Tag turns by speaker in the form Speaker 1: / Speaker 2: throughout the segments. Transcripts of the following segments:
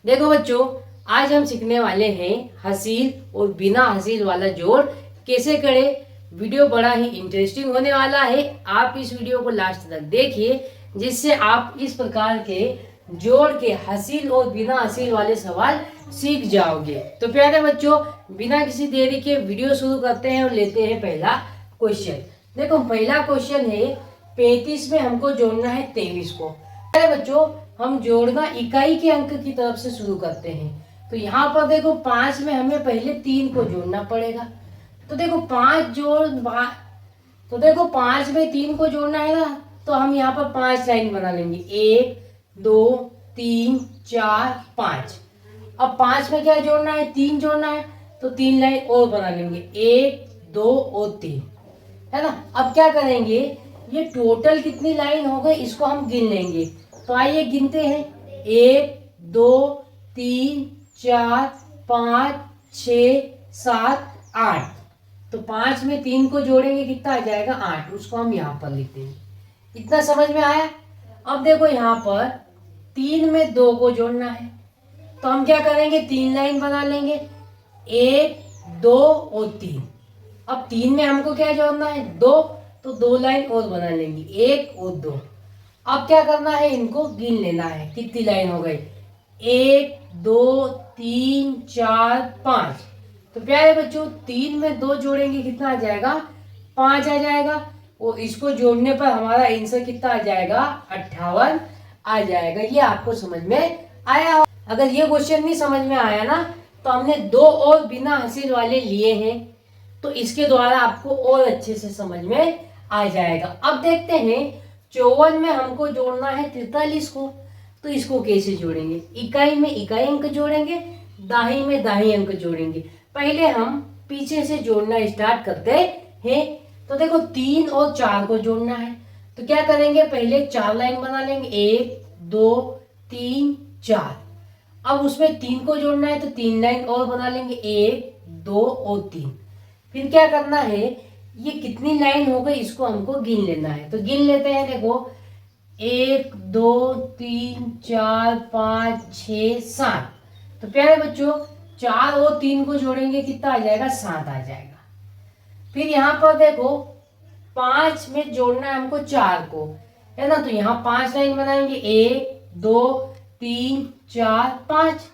Speaker 1: देखो बच्चों, आज हम सीखने वाले हैं हसील और बिना हसील वाला जोड़ कैसे करें। वीडियो बड़ा ही इंटरेस्टिंग होने वाला है। आप इस वीडियो को लास्ट तक देखिए, जिससे आप इस प्रकार के जोड़ के हसील और बिना हसील वाले सवाल सीख जाओगे। तो प्यारे बच्चों, बिना किसी देरी के वीडियो शुरू करते हैं और लेते हैं पहला क्वेश्चन। देखो, पहला क्वेश्चन है 35 में हमको जोड़ना है 23 को। प्यारे बच्चों, हम जोड़ना इकाई के अंक की तरफ से शुरू करते हैं। तो यहाँ पर देखो, 5 में हमें पहले 3 को जोड़ना पड़ेगा। तो देखो 5 में 3 को जोड़ना है ना, तो हम यहाँ पर 5 लाइन बना लेंगे। 1 2 3 4 5। अब 5 में क्या जोड़ना है, 3 जोड़ना है, तो 3 लाइन और बना लेंगे। 1 2 और 3, है ना। अब क्या करेंगे, ये टोटल कितनी लाइन हो गई इसको हम गिन लेंगे। तो आइए गिनते हैं। 1 2 3 4 5 6 7 8। तो 5 में 3 को जोड़ेंगे, कितना आ जाएगा, 8। उसको हम यहाँ पर लिखते हैं। इतना समझ में आया। अब देखो, यहाँ पर 3 में 2 को जोड़ना है, तो हम क्या करेंगे, 3 लाइन बना लेंगे। 1 2 और 3। अब 3 में हमको क्या जोड़ना है, 2, तो 2 लाइन और बना लेंगे। 1 और 2। अब क्या करना है, इनको गिन लेना है, कितनी लाइन हो गई। 1 2 3 4 5। तो प्यारे बच्चों, 3 में 2 जोड़ेंगे, कितना आ जाएगा, 5 आ जाएगा। और इसको जोड़ने पर हमारा आंसर कितना आ जाएगा, 58 आ जाएगा। ये आपको समझ में आया। अगर ये क्वेश्चन नहीं समझ में आया ना, तो हमने 2 और बिना हसील वाले लिए हैं, तो इसके द्वारा आपको और अच्छे से समझ में आ जाएगा। अब देखते हैं, 54 में हमको जोड़ना है 43 को। तो इसको कैसे जोड़ेंगे, इकाई में इकाई अंक जोड़ेंगे, दाही में दाही अंक जोड़ेंगे। पहले हम पीछे से जोड़ना स्टार्ट करते हैं। तो देखो, 3 और 4 को जोड़ना है, तो क्या करेंगे, पहले 4 लाइन बना लेंगे। 1 2 3 4। अब उसमें 3 को जोड़ना है, तो 3 लाइन और बना लेंगे। 1 2 और 3। फिर क्या करना है, ये कितनी लाइन हो गई इसको हमको गिन लेना है। तो गिन लेते हैं। देखो, 1 2 3 4 5 6 7। तो प्यारे बच्चों, 4 और 3 को जोड़ेंगे, कितना आ जाएगा, 7 आ जाएगा। फिर यहाँ पर देखो, 5 में जोड़ना है हमको 4 को, है ना। तो यहाँ 5 लाइन बनाएंगे। 1 2 3 4 5।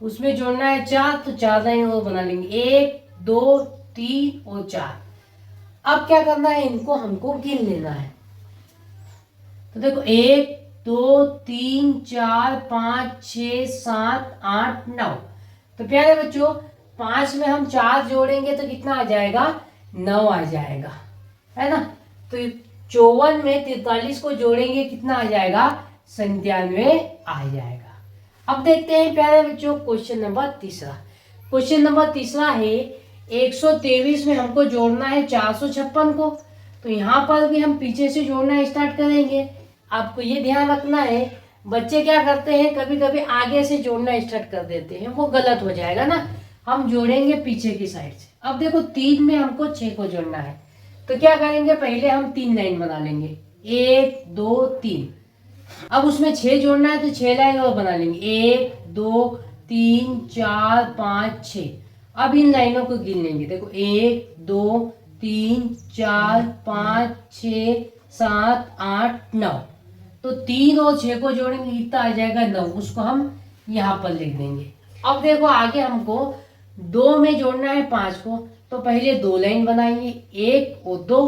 Speaker 1: उसमें जोड़ना है 4, तो 4 लाइन और बना लेंगे। 1 2 3 और 4। अब क्या करना है, इनको हमको गिन लेना है। तो देखो, 1 2 3 4 5 6 7 8 9। तो प्यारे बच्चों, 5 में हम 4 जोड़ेंगे, तो कितना आ जाएगा, 9 आ जाएगा, है ना। तो 54 में 43 को जोड़ेंगे, कितना आ जाएगा, 97 आ जाएगा। अब देखते हैं प्यारे बच्चों, क्वेश्चन नंबर तीसरा। क्वेश्चन नंबर तीसरा है, 123 में हमको जोड़ना है 456 को। तो यहाँ पर भी हम पीछे से जोड़ना स्टार्ट करेंगे। आपको ये ध्यान रखना है, बच्चे क्या करते हैं, कभी कभी आगे से जोड़ना स्टार्ट कर देते हैं, वो गलत हो जाएगा ना। हम जोड़ेंगे पीछे की साइड से। अब देखो, 3 में हमको 6 को जोड़ना है, तो क्या करेंगे, पहले हम 3 लाइन बना लेंगे। 1 2 3। अब उसमें 6 जोड़ना है, तो 6 लाइन और बना लेंगे। 1 2 3 4 5 6। अब इन लाइनों को गिन लेंगे। देखो, 1 2 3 4 5 6 7 8 9। तो 3 और 6 को जोड़ेंगे, कितना आ जाएगा, 9। उसको हम यहाँ पर लिख देंगे। अब देखो, आगे हमको 2 में जोड़ना है 5 को, तो पहले 2 लाइन बनाएंगे। 1 और 2।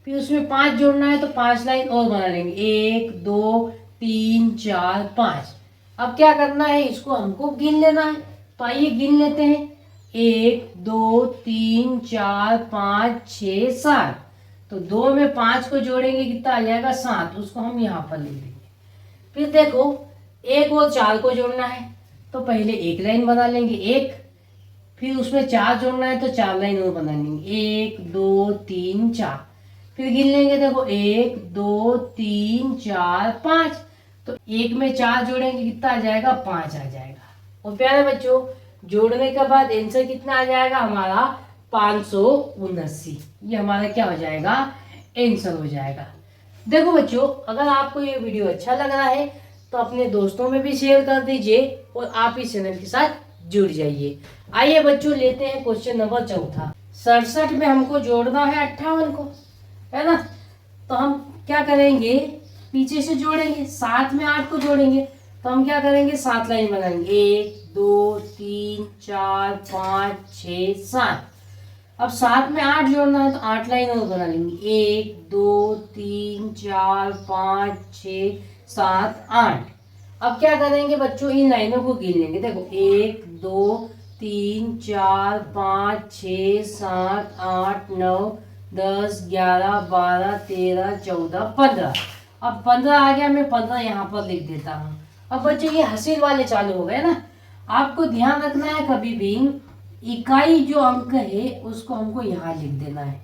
Speaker 1: फिर उसमें 5 जोड़ना है, तो 5 लाइन और बना लेंगे। 1 2 3 4 5। अब क्या करना है, इसको हमको गिन लेना है। तो आइए गिन लेते हैं। 1 2 3 4 5 6 7। तो 2 में 5 को जोड़ेंगे, कितना आ जाएगा, 7। उसको हम यहाँ पर लिख देंगे। फिर देखो, 1 और 4 को जोड़ना है, तो पहले 1 लाइन बना लेंगे। 1। फिर उसमें 4 जोड़ना है, तो 4 लाइन और बना लेंगे। 1 2 3 4। फिर गिन लेंगे। देखो, 1 2 3 4 5। तो 1 में 4 जोड़ेंगे, कितना आ जाएगा, 5 आ जाएगा। और प्यारे बच्चों, जोड़ने के बाद आंसर कितना आ जाएगा हमारा, 579। ये हमारा क्या हो जाएगा, आंसर हो जाएगा। देखो बच्चों, अगर आपको ये वीडियो अच्छा लग रहा है तो अपने दोस्तों में भी शेयर कर दीजिए और आप इस चैनल के साथ जुड़ जाइए। आइए बच्चों लेते हैं क्वेश्चन नंबर 4। 67 में हमको जोड़ना है 58 को, है ना। तो हम क्या करेंगे, पीछे से जोड़ेंगे, 7 में 8 को जोड़ेंगे। तो हम क्या करेंगे, 7 लाइन बनाएंगे, 1 2 3 4 5 6 7। अब 7 में 8 जोड़ना है तो 8 लाइन और बना लेंगे, 1 2 3 4 5 6 7 8। अब क्या करेंगे बच्चों, इन लाइनों को गिन लेंगे। देखो 1 2 3 4 5 6 7 8 9 10 11 12 13 14 15। अब 15 आ गया, मैं 15 यहाँ पर लिख देता हूँ। अब बच्चों ये हसील वाले चालू हो गए ना। आपको ध्यान रखना है, कभी भी इकाई जो अंक है उसको हमको यहाँ लिख देना है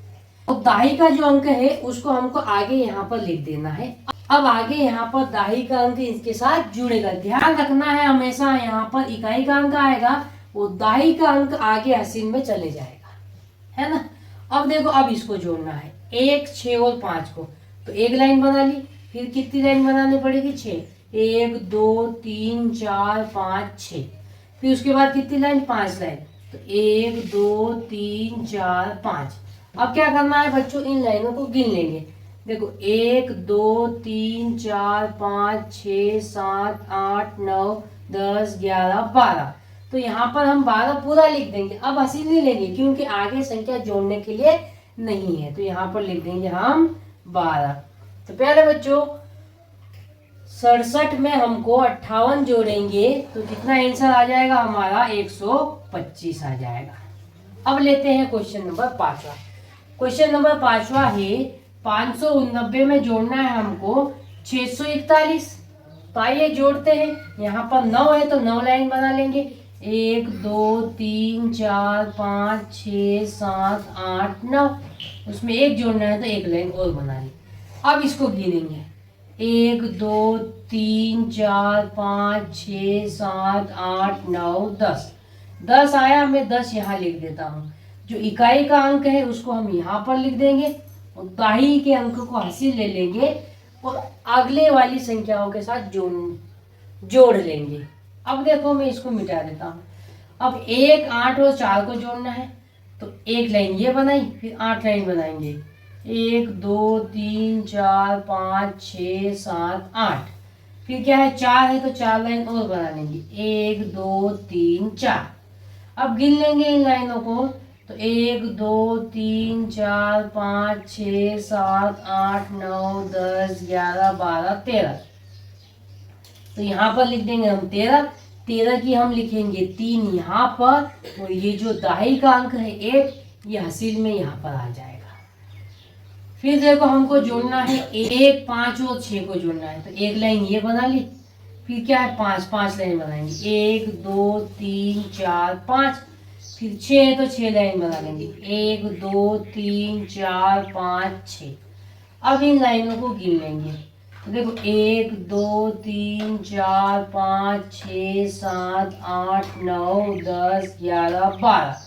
Speaker 1: और दाही का जो अंक है उसको हमको आगे यहाँ पर लिख देना है। अब आगे यहाँ पर दाही का अंक इसके साथ जुड़ेगा। ध्यान रखना है, हमेशा यहाँ पर इकाई का अंक आएगा, वो दाही का अंक आगे हसीन में चले जाएगा, है ना। अब देखो, अब इसको जोड़ना है 1 6 और 5 को। तो एक लाइन बना ली, फिर कितनी लाइन बनानी पड़ेगी, 6। 1 2 3 4 5 6। फिर उसके बाद कितनी लाइन, 5 लाइन। तो 1 2 3 4 5। अब क्या करना है बच्चों, इन लाइनों को गिन लेंगे। देखो 1 2 3 4 5 6 7 8 9 10 11 12। तो यहाँ पर हम 12 पूरा लिख देंगे। अब हसीन नहीं लेंगे क्योंकि आगे संख्या जोड़ने के लिए नहीं है, तो यहाँ पर लिख देंगे हम 12। तो प्यारे बच्चों 67 में हमको 58 जोड़ेंगे तो कितना आंसर आ जाएगा हमारा, 125 आ जाएगा। अब लेते हैं क्वेश्चन नंबर 5। क्वेश्चन नंबर 5 है 589 में जोड़ना है हमको 641। तो आइए जोड़ते हैं। यहाँ पर 9 है तो 9 लाइन बना लेंगे, 1 2 3 4 5 6 7 8 9। उसमें एक जोड़ना है तो एक लाइन और बना ली। अब इसको गिनेंगे, 1 2 3 4 5 6 7 8 9 10। 10 आया, मैं 10 यहाँ लिख देता हूँ। जो इकाई का अंक है उसको हम यहाँ पर लिख देंगे और दाही के अंक को हसीन ले लेंगे और अगले वाली संख्याओं के साथ जोड़ लेंगे। अब देखो मैं इसको मिटा देता हूँ। अब 1 8 और 4 को जोड़ना है तो एक लाइन ये बनाई, फिर 8 लाइन बनाएंगे, 1 2 3 4 5 6 7 8। फिर क्या है, 4 है तो 4 लाइन और बना लेंगे, 1 2 3 4। अब गिन लेंगे इन लाइनों को तो 1 2 3 4 5 6 7 8 9 10 11 12 13। तो यहाँ पर लिख देंगे हम 13। 13 की हम लिखेंगे 3 यहाँ पर और ये जो दाही का अंक है 1, ये हसील में यहाँ पर आ जाएगा। फिर देखो हमको जोड़ना है 1 5 और 6 को जोड़ना है तो एक लाइन ये बना ली। फिर क्या है, 5 लाइन बनाएंगे, 1 2 3 4 5। फिर 6 है तो 6 लाइन बना लेंगे, 1 2 3 4 5 6। अब इन लाइनों को गिन लेंगे तो देखो 1 2 3 4 5 6 7 8 9 10 11 12।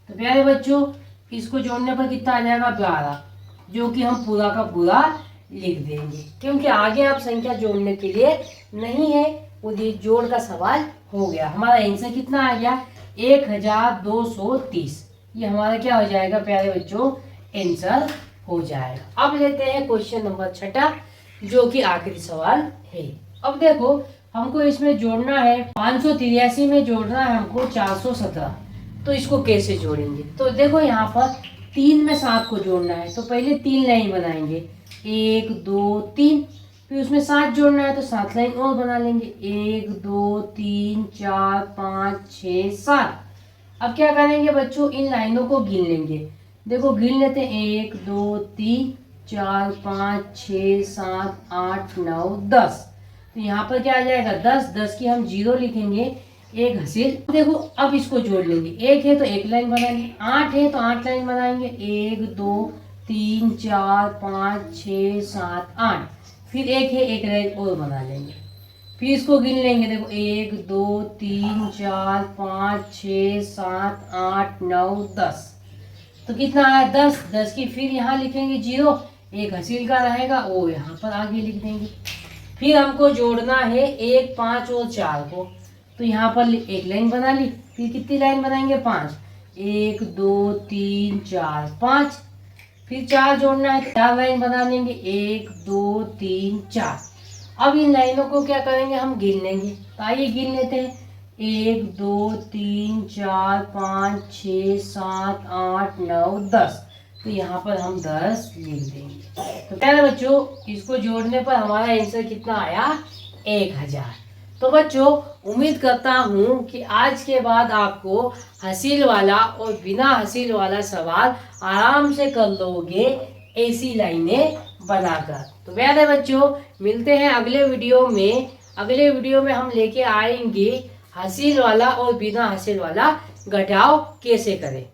Speaker 1: तो प्यारे बच्चों इसको जोड़ने पर कितना आ जाएगा, 12, जो कि हम पूरा का पूरा लिख देंगे क्योंकि आगे अब संख्या जोड़ने के लिए नहीं है। वो ये जोड़ का सवाल हो गया। हमारा आंसर कितना आ गया, 1230। ये हमारा क्या हो जाएगा प्यारे बच्चों, आंसर हो जाएगा। अब लेते हैं क्वेश्चन नंबर 6 जो कि आखिरी सवाल है। अब देखो हमको इसमें जोड़ना है 583 में जोड़ना है हमको 417। तो इसको कैसे जोड़ेंगे, तो देखो यहाँ पर 3 में 7 को जोड़ना है तो पहले 3 लाइन बनाएंगे, 1 2 3। फिर उसमें 7 जोड़ना है तो 7 लाइन और बना लेंगे, 1 2 3 4 5 6 7। अब क्या करेंगे बच्चों, इन लाइनों को गिन लेंगे। देखो गिन लेते हैं, 1 2 3 4 5 6 7 8 9 10। तो यहाँ पर क्या आ जाएगा, 10। 10 की हम 0 लिखेंगे, एक हसील। देखो अब इसको जोड़ लेंगे, 1 है तो एक लाइन बनाएंगे, 8 है तो 8 लाइन बनाएंगे, 1 2 3 4 5 6 7 8। फिर 1 है, एक लाइन और बना लेंगे। फिर इसको गिन लेंगे, देखो 1 2 3 4 5 6 7 8 9 10। तो कितना आया, 10। 10 की फिर यहाँ लिखेंगे 0, एक हसील का रहेगा वो यहाँ पर आगे लिख देंगे। फिर हमको जोड़ना है 1, 5 और 4 को। तो यहाँ पर एक लाइन बना ली, फिर कितनी लाइन बनाएंगे 5, 1 2 3 4 5। फिर 4 जोड़ना है, 4 लाइन बना लेंगे, 1 2 3 4। अब इन लाइनों को क्या करेंगे, हम गिन लेंगे। तो आइए गिन लेते हैं, 1 2 3 4 5 6 7 8 9 10। तो यहाँ पर हम 10 लिख देंगे। तो प्यारे बच्चों, इसको जोड़ने पर हमारा आंसर कितना आया, 1000। तो बच्चों, उम्मीद करता हूँ कि आज के बाद आपको हासिल वाला और बिना हासिल वाला सवाल आराम से कर लोगे ऐसी लाइनें बनाकर। तो प्यारे बच्चों, मिलते हैं अगले वीडियो में। अगले वीडियो में हम लेके आएंगे हासिल वाला और बिना हासिल वाला घटाव कैसे करें।